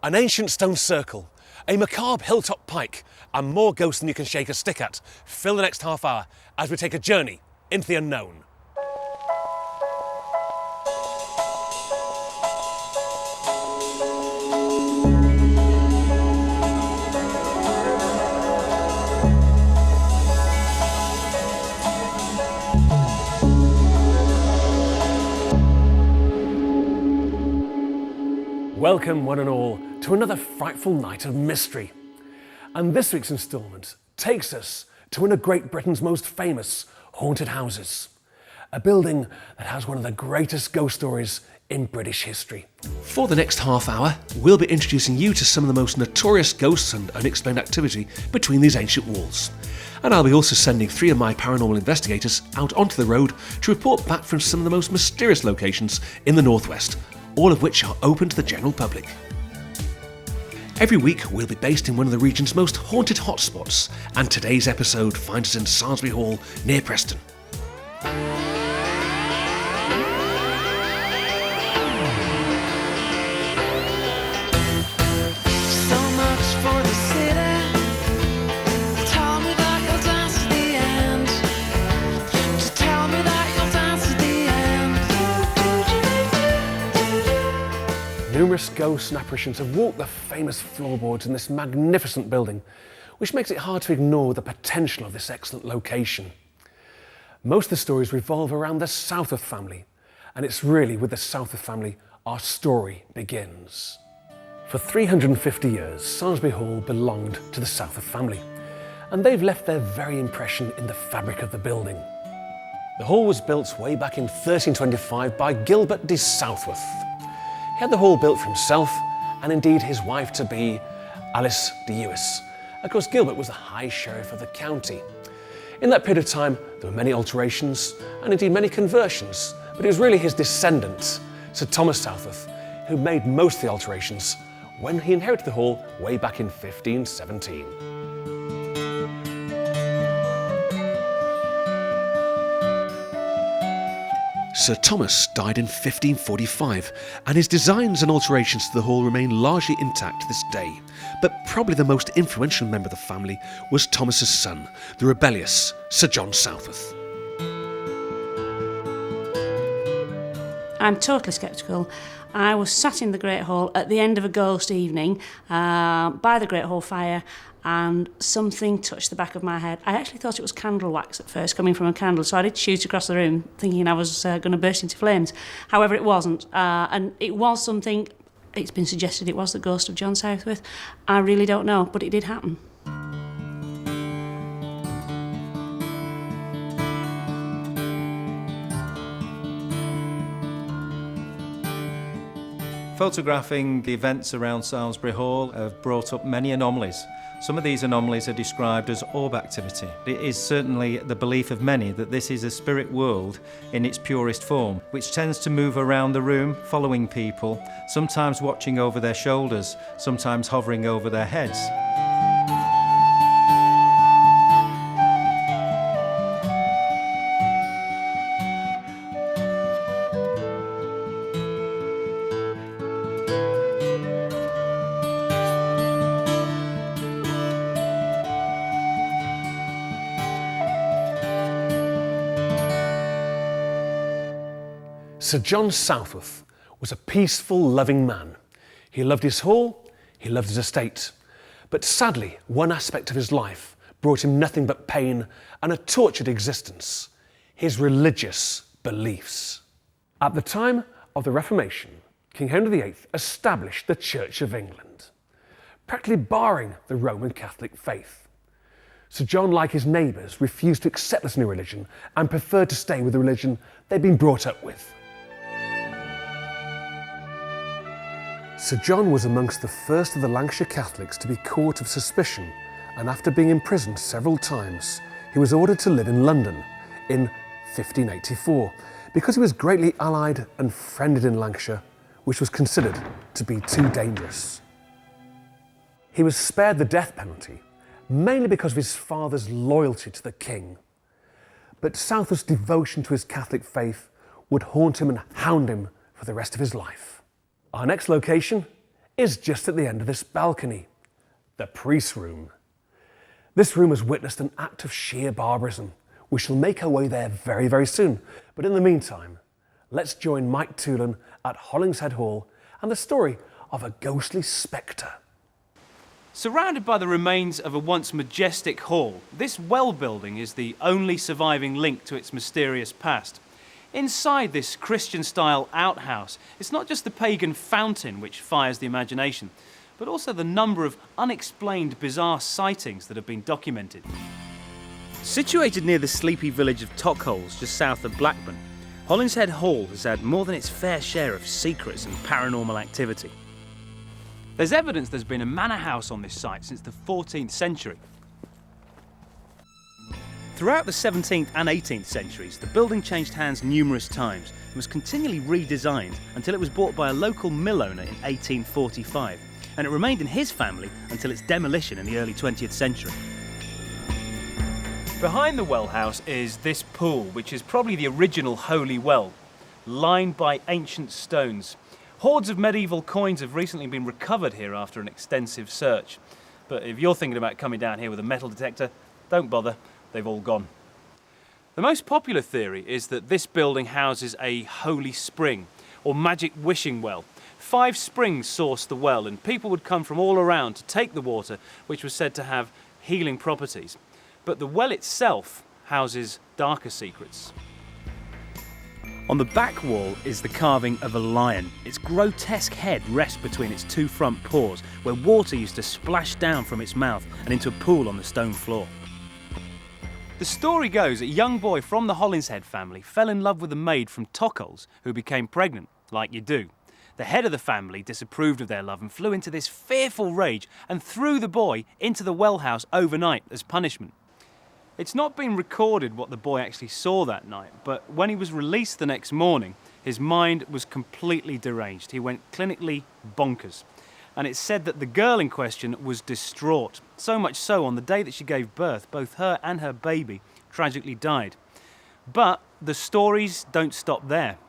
An ancient stone circle, a macabre hilltop pike, and more ghosts than you can shake a stick at fill the next half hour as we take a journey into the unknown. Welcome, one and all, to another frightful night of mystery. And this week's instalment takes us to one of Great Britain's most famous haunted houses, a building that has one of the greatest ghost stories in British history. For the next half hour, we'll be introducing you to some of the most notorious ghosts and unexplained activity between these ancient walls. And I'll be also sending 3 of my paranormal investigators out onto the road to report back from some of the most mysterious locations in the northwest, all of which are open to the general public. Every week we'll be based in one of the region's most haunted hotspots, and today's episode finds us in Samlesbury Hall near Preston. Numerous ghosts and apparitions have walked the famous floorboards in this magnificent building, which makes it hard to ignore the potential of this excellent location. Most of the stories revolve around the Southworth family, and it's really with the Southworth family our story begins. For 350 years, Samlesbury Hall belonged to the Southworth family, and they've left their very impression in the fabric of the building. The hall was built way back in 1325 by Gilbert de Southworth. He had the hall built for himself and indeed his wife-to-be, Alice de Ewis. Of course, Gilbert was the High Sheriff of the county. In that period of time, there were many alterations and indeed many conversions, but it was really his descendant, Sir Thomas Southworth, who made most of the alterations when he inherited the hall way back in 1517. Sir Thomas died in 1545, and his designs and alterations to the hall remain largely intact to this day. But probably the most influential member of the family was Thomas's son, the rebellious Sir John Southworth. I'm totally sceptical. I was sat in the Great Hall at the end of a ghost evening by the Great Hall fire, and something touched the back of my head. I actually thought it was candle wax at first, coming from a candle, so I did shoot across the room thinking I was going to burst into flames. However, it wasn't, and it was something. It's been suggested it was the ghost of John Southworth. I really don't know, but it did happen. Photographing the events around Samlesbury Hall have brought up many anomalies. Some of these anomalies are described as orb activity. It is certainly the belief of many that this is a spirit world in its purest form, which tends to move around the room, following people, sometimes watching over their shoulders, sometimes hovering over their heads. Sir John Southworth was a peaceful, loving man. He loved his hall, he loved his estate. But sadly, one aspect of his life brought him nothing but pain and a tortured existence: his religious beliefs. At the time of the Reformation, King Henry VIII established the Church of England, practically barring the Roman Catholic faith. Sir John, like his neighbours, refused to accept this new religion and preferred to stay with the religion they'd been brought up with. Sir John was amongst the first of the Lancashire Catholics to be caught of suspicion, and after being imprisoned several times, he was ordered to live in London in 1584 because he was greatly allied and friended in Lancashire, which was considered to be too dangerous. He was spared the death penalty, mainly because of his father's loyalty to the king. But Southworth's devotion to his Catholic faith would haunt him and hound him for the rest of his life. Our next location is just at the end of this balcony, the priest's room. This room has witnessed an act of sheer barbarism. We shall make our way there very, very soon. But in the meantime, let's join Mike Toolan at Hollinshead Hall and the story of a ghostly spectre. Surrounded by the remains of a once majestic hall, this well building is the only surviving link to its mysterious past. Inside this Christian-style outhouse, it's not just the pagan fountain which fires the imagination, but also the number of unexplained bizarre sightings that have been documented. Situated near the sleepy village of Tockholes, just south of Blackburn, Hollinshead Hall has had more than its fair share of secrets and paranormal activity. There's evidence there's been a manor house on this site since the 14th century. Throughout the 17th and 18th centuries, the building changed hands numerous times and was continually redesigned until it was bought by a local mill owner in 1845, and it remained in his family until its demolition in the early 20th century. Behind the well house is this pool, which is probably the original holy well, lined by ancient stones. Hordes of medieval coins have recently been recovered here after an extensive search. But if you're thinking about coming down here with a metal detector, don't bother, they've all gone. The most popular theory is that this building houses a holy spring, or magic wishing well. 5 springs sourced the well, and people would come from all around to take the water, which was said to have healing properties. But the well itself houses darker secrets. On the back wall is the carving of a lion. Its grotesque head rests between its 2 front paws, where water used to splash down from its mouth and into a pool on the stone floor. The story goes that a young boy from the Hollinshead family fell in love with a maid from Tockholes who became pregnant, like you do. The head of the family disapproved of their love and flew into this fearful rage and threw the boy into the well house overnight as punishment. It's not been recorded what the boy actually saw that night, but when he was released the next morning, his mind was completely deranged. He went clinically bonkers. And it's said that the girl in question was distraught. So much so, on the day that she gave birth, both her and her baby tragically died. But the stories don't stop there.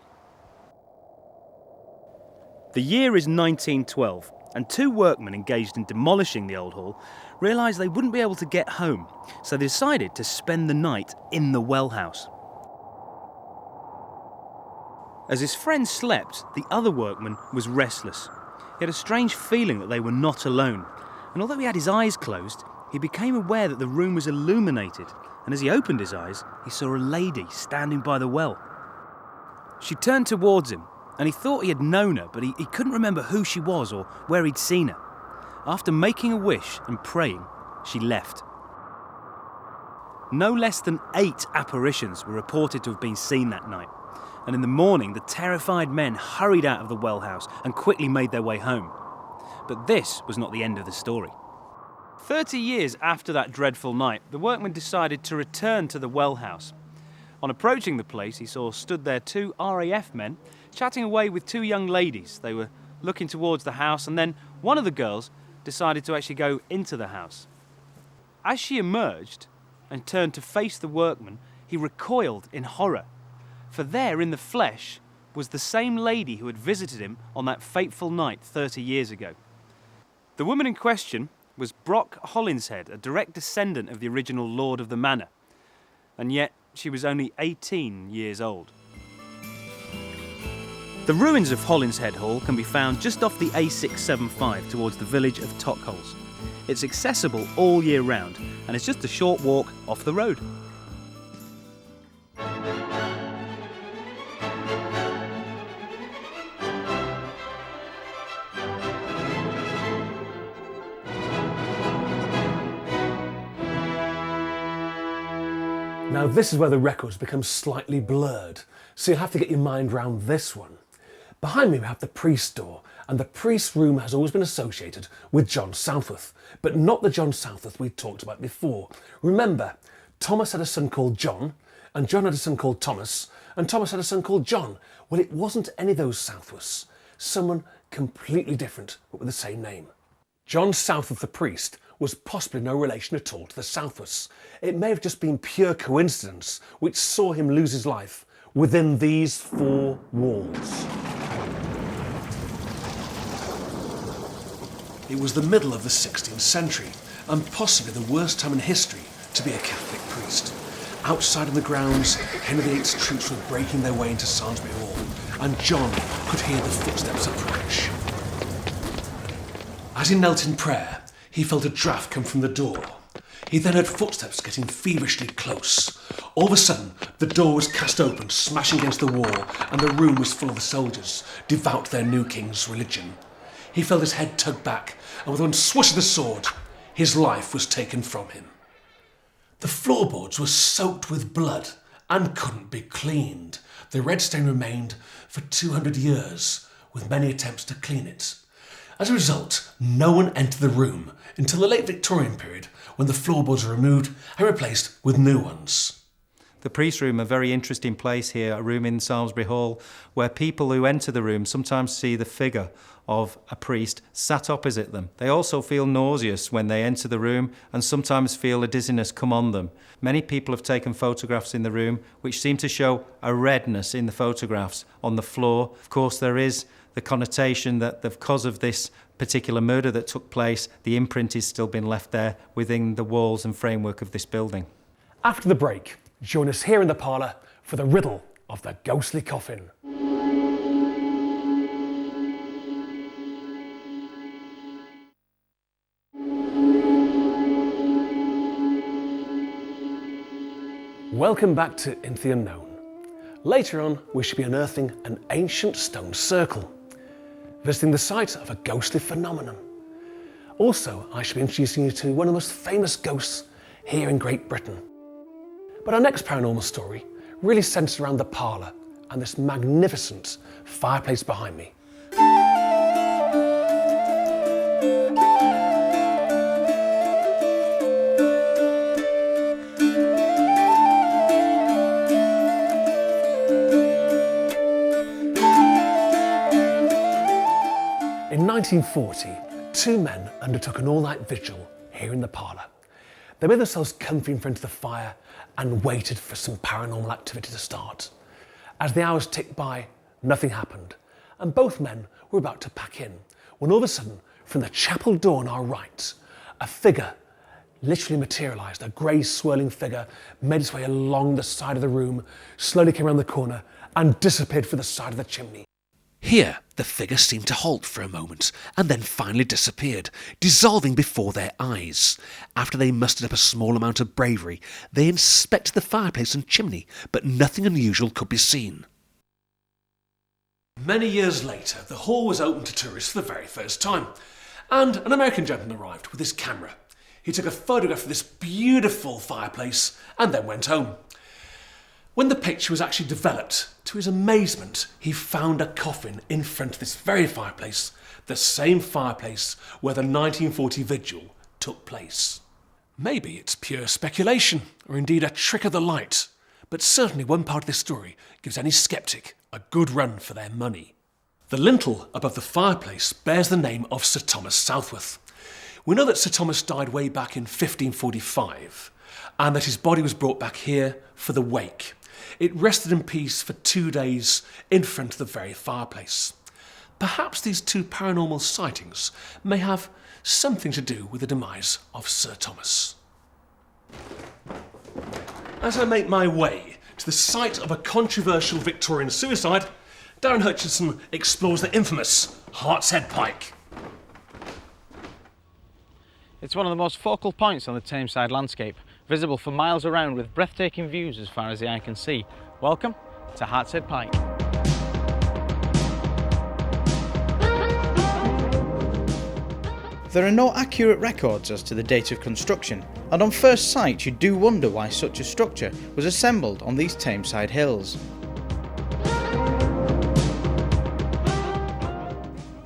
The year is 1912, and 2 workmen engaged in demolishing the old hall realised they wouldn't be able to get home, so they decided to spend the night in the well house. As his friend slept, the other workman was restless. He had a strange feeling that they were not alone, and although he had his eyes closed, he became aware that the room was illuminated, and as he opened his eyes, he saw a lady standing by the well. She turned towards him, and he thought he had known her, but he couldn't remember who she was or where he'd seen her. After making a wish and praying, she left. No less than 8 apparitions were reported to have been seen that night, and in the morning the terrified men hurried out of the well house and quickly made their way home. But this was not the end of the story. 30 years after that dreadful night, the workman decided to return to the well house. On approaching the place, he saw stood there 2 RAF men chatting away with 2 young ladies. They were looking towards the house, and then one of the girls decided to actually go into the house. As she emerged and turned to face the workman, he recoiled in horror, for there in the flesh was the same lady who had visited him on that fateful night 30 years ago. The woman in question was Brock Hollinshead, a direct descendant of the original lord of the manor, and yet she was only 18 years old. The ruins of Hollinshead Hall can be found just off the A675 towards the village of Tockholes. It's accessible all year round, and it's just a short walk off the road. Now this is where the records become slightly blurred, so you'll have to get your mind round this one. Behind me we have the priest's door, and the priest's room has always been associated with John Southworth, but not the John Southworth we talked about before. Remember, Thomas had a son called John, and John had a son called Thomas, and Thomas had a son called John. Well, it wasn't any of those Southworths. Someone completely different, but with the same name. John Southworth the priest was possibly no relation at all to the Southworths. It may have just been pure coincidence which saw him lose his life within these 4 walls. It was the middle of the 16th century, and possibly the worst time in history to be a Catholic priest. Outside in the grounds, Henry VIII's troops were breaking their way into Samlesbury Hall, and John could hear the footsteps approach. As he knelt in prayer, he felt a draught come from the door. He then heard footsteps getting feverishly close. All of a sudden, the door was cast open, smashing against the wall, and the room was full of the soldiers, devout to their new king's religion. He felt his head tugged back, and with one swish of the sword, his life was taken from him. The floorboards were soaked with blood and couldn't be cleaned. The red stain remained for 200 years, with many attempts to clean it. As a result, no one entered the room until the late Victorian period, when the floorboards were removed and replaced with new ones. The priest room, a very interesting place here, a room in Samlesbury Hall, where people who enter the room sometimes see the figure of a priest sat opposite them. They also feel nauseous when they enter the room and sometimes feel a dizziness come on them. Many people have taken photographs in the room which seem to show a redness in the photographs on the floor. Of course, there is the connotation that because of this particular murder that took place, the imprint is still been left there within the walls and framework of this building. After the break, join us here in the parlour for the riddle of the ghostly coffin. Welcome back to Into the Unknown. Later on, we shall be unearthing an ancient stone circle, visiting the site of a ghostly phenomenon. Also, I shall be introducing you to one of the most famous ghosts here in Great Britain. But our next paranormal story really centres around the parlour and this magnificent fireplace behind me. In 1940, two men undertook an all-night vigil here in the parlour. They made themselves comfy in front of the fire and waited for some paranormal activity to start. As the hours ticked by, nothing happened, and both men were about to pack in, when all of a sudden, from the chapel door on our right, a figure literally materialised. A grey swirling figure made its way along the side of the room, slowly came around the corner and disappeared through the side of the chimney. Here, the figure seemed to halt for a moment and then finally disappeared, dissolving before their eyes. After they mustered up a small amount of bravery, they inspected the fireplace and chimney, but nothing unusual could be seen. Many years later, the hall was opened to tourists for the very first time, and an American gentleman arrived with his camera. He took a photograph of this beautiful fireplace and then went home. When the picture was actually developed, to his amazement, he found a coffin in front of this very fireplace, the same fireplace where the 1940 vigil took place. Maybe it's pure speculation, or indeed a trick of the light, but certainly one part of this story gives any sceptic a good run for their money. The lintel above the fireplace bears the name of Sir Thomas Southworth. We know that Sir Thomas died way back in 1545, and that his body was brought back here for the wake. It rested in peace for 2 days in front of the very fireplace. Perhaps these two paranormal sightings may have something to do with the demise of Sir Thomas. As I make my way to the site of a controversial Victorian suicide, Darren Hutchinson explores the infamous Hartshead Pike. It's one of the most focal points on the Tameside landscape, visible for miles around with breathtaking views as far as the eye can see. Welcome to Hartshead Pike. There are no accurate records as to the date of construction, and on first sight you do wonder why such a structure was assembled on these Tameside hills.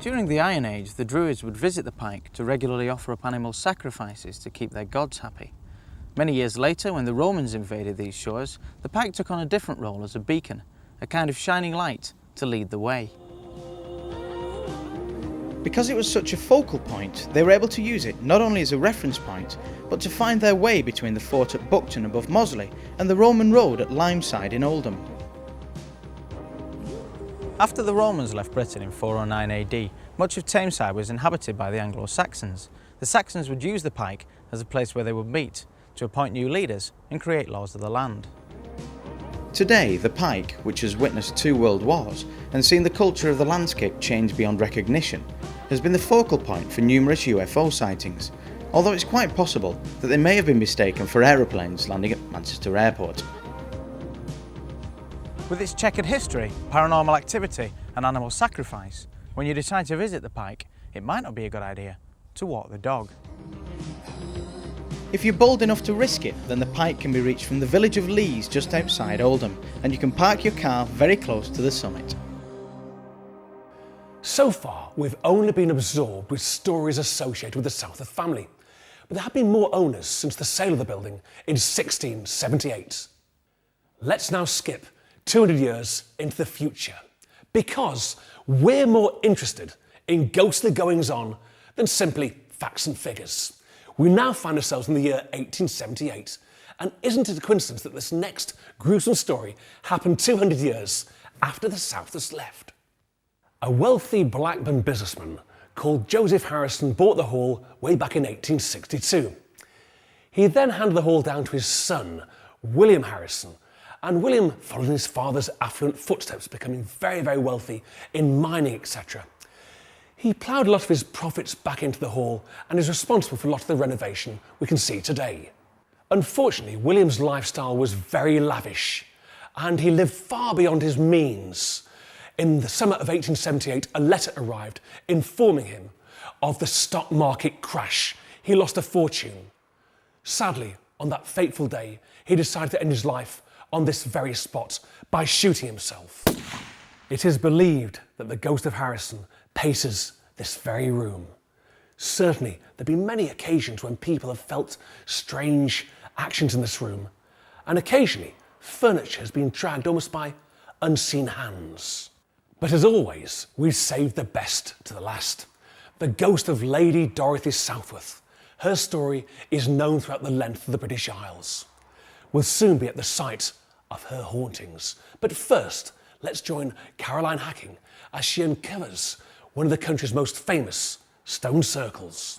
During the Iron Age, the Druids would visit the pike to regularly offer up animal sacrifices to keep their gods happy. Many years later, when the Romans invaded these shores, the pike took on a different role as a beacon, a kind of shining light to lead the way. Because it was such a focal point, they were able to use it not only as a reference point, but to find their way between the fort at Buckton above Moseley and the Roman road at Limeside in Oldham. After the Romans left Britain in 409 AD, Much of Tameside was inhabited by the Anglo-Saxons. The Saxons would use the pike as a place where they would meet, to appoint new leaders and create laws of the land. Today, the pike, which has witnessed 2 world wars and seen the culture of the landscape change beyond recognition, has been the focal point for numerous UFO sightings, although it's quite possible that they may have been mistaken for aeroplanes landing at Manchester Airport. With its checkered history, paranormal activity and animal sacrifice, when you decide to visit the pike, it might not be a good idea to walk the dog. If you're bold enough to risk it, then the pike can be reached from the village of Lees just outside Oldham, and you can park your car very close to the summit. So far, we've only been absorbed with stories associated with the Southworth family, but there have been more owners since the sale of the building in 1678. Let's now skip 200 years into the future, because we're more interested in ghostly goings-on than simply facts and figures. We now find ourselves in the year 1878, and isn't it a coincidence that this next gruesome story happened 200 years after the Southworths left? A wealthy Blackburn businessman called Joseph Harrison bought the hall way back in 1862. He then handed the hall down to his son, William Harrison, and William followed in his father's affluent footsteps, becoming very, very wealthy in mining, etc. He ploughed a lot of his profits back into the hall and is responsible for a lot of the renovation we can see today. Unfortunately, William's lifestyle was very lavish and he lived far beyond his means. In the summer of 1878, a letter arrived informing him of the stock market crash. He lost a fortune. Sadly, on that fateful day, he decided to end his life on this very spot by shooting himself. It is believed that the ghost of Harrison paces this very room. Certainly, there have been many occasions when people have felt strange actions in this room, and occasionally furniture has been dragged almost by unseen hands. But as always, we've saved the best to the last. The ghost of Lady Dorothy Southworth. Her story is known throughout the length of the British Isles. We'll soon be at the site of her hauntings. But first, let's join Caroline Hacking as she uncovers one of the country's most famous stone circles.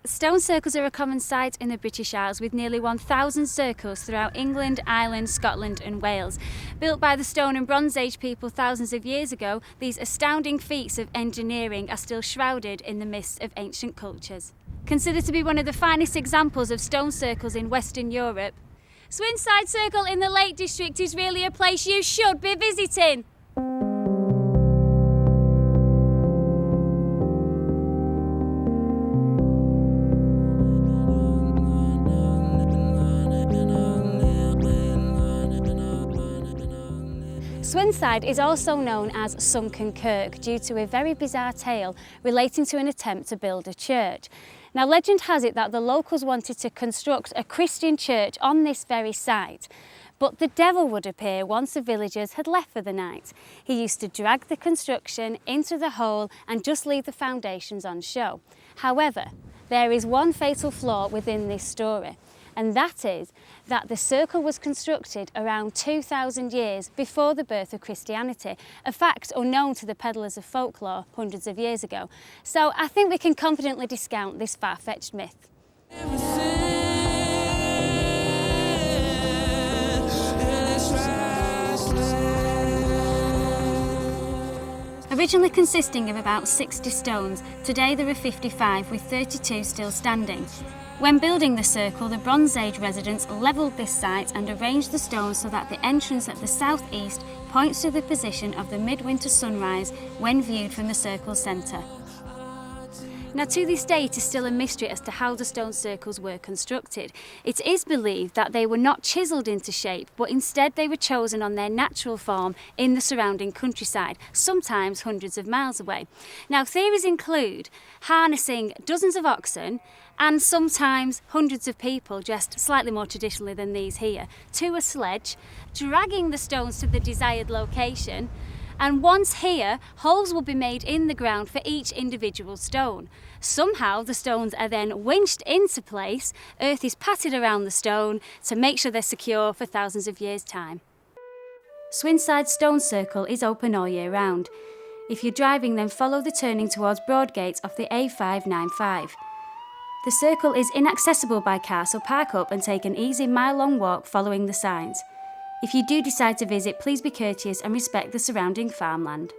Stone circles are a common sight in the British Isles, with nearly 1,000 circles throughout England, Ireland, Scotland and Wales. Built by the Stone and Bronze Age people thousands of years ago, these astounding feats of engineering are still shrouded in the mists of ancient cultures. Considered to be one of the finest examples of stone circles in Western Europe, Swinside Circle in the Lake District is really a place you should be visiting. Swinside is also known as Sunken Kirk due to a very bizarre tale relating to an attempt to build a church. Now, legend has it that the locals wanted to construct a Christian church on this very site, but the devil would appear once the villagers had left for the night. He used to drag the construction into the hole and just leave the foundations on show. However, there is one fatal flaw within this story, and that is that the circle was constructed around 2,000 years before the birth of Christianity, a fact unknown to the peddlers of folklore hundreds of years ago. So I think we can confidently discount this far-fetched myth. Originally consisting of about 60 stones, today there are 55, with 32 still standing. When building the circle, the Bronze Age residents levelled this site and arranged the stones so that the entrance at the southeast points to the position of the midwinter sunrise when viewed from the circle's centre. Now, to this day, it is still a mystery as to how the stone circles were constructed. It is believed that they were not chiselled into shape, but instead they were chosen on their natural form in the surrounding countryside, sometimes hundreds of miles away. Now, theories include harnessing dozens of oxen and sometimes hundreds of people, dressed slightly more traditionally than these here, to a sledge, dragging the stones to the desired location, and once here, holes will be made in the ground for each individual stone. Somehow the stones are then winched into place, earth is patted around the stone to make sure they're secure for thousands of years' time. Swinside Stone Circle is open all year round. If you're driving, then follow the turning towards Broadgate off the A595. The circle is inaccessible by car, so park up and take an easy mile-long walk following the signs. If you do decide to visit, please be courteous and respect the surrounding farmland.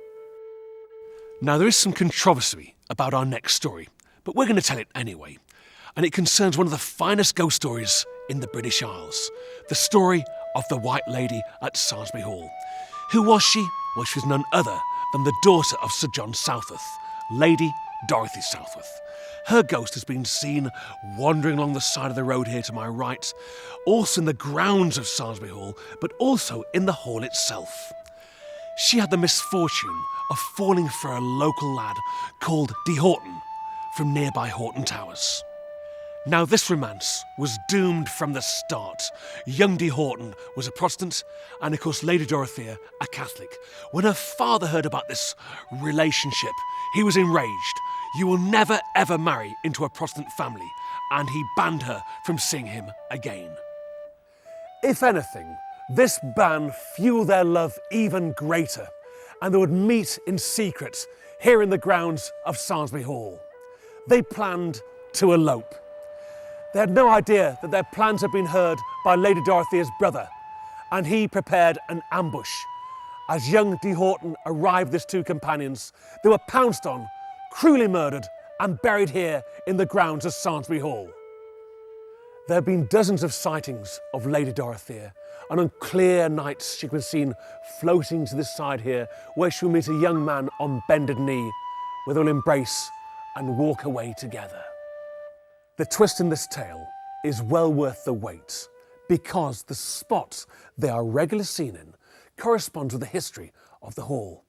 Now, there is some controversy about our next story, but we're going to tell it anyway. And it concerns one of the finest ghost stories in the British Isles. The story of the White Lady at Samlesbury Hall. Who was she? Well, she was none other than the daughter of Sir John Southworth, Lady Dorothy Southworth. Her ghost has been seen wandering along the side of the road here to my right, also in the grounds of Samlesbury Hall, but also in the hall itself. She had the misfortune of falling for a local lad called De Horton from nearby Horton Towers. Now, this romance was doomed from the start. Young De Horton was a Protestant, and of course Lady Dorothea a Catholic. When her father heard about this relationship, he was enraged. You will never ever marry into a Protestant family, and he banned her from seeing him again. If anything, this ban fueled their love even greater, and they would meet in secret here in the grounds of Samlesbury Hall. They planned to elope. They had no idea that their plans had been heard by Lady Dorothea's brother, and he prepared an ambush. As young De Horton arrived with his two companions, they were pounced on, cruelly murdered, and buried here in the grounds of Samlesbury Hall. There have been dozens of sightings of Lady Dorothea, and on clear nights she can be seen floating to this side here, where she will meet a young man on bended knee, where they will embrace and walk away together. The twist in this tale is well worth the wait, because the spot they are regularly seen in corresponds with the history of the hall.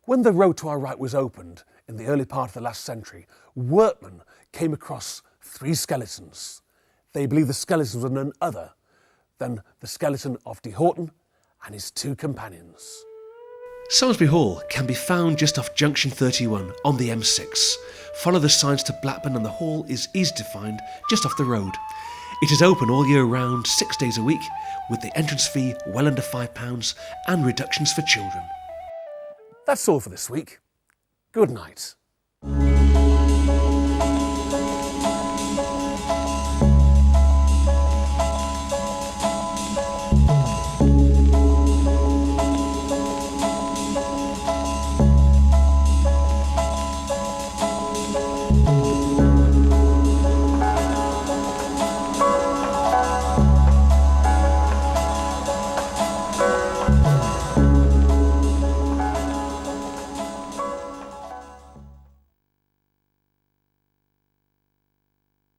When the road to our right was opened in the early part of the last century, workmen came across 3 skeletons. They believe the skeletons were none other than the skeleton of De Horton and his 2 companions. Samlesbury Hall can be found just off Junction 31 on the M6. Follow the signs to Blackburn and the hall is easy to find just off the road. It is open all year round, 6 days a week, with the entrance fee well under £5 and reductions for children. That's all for this week. Good night.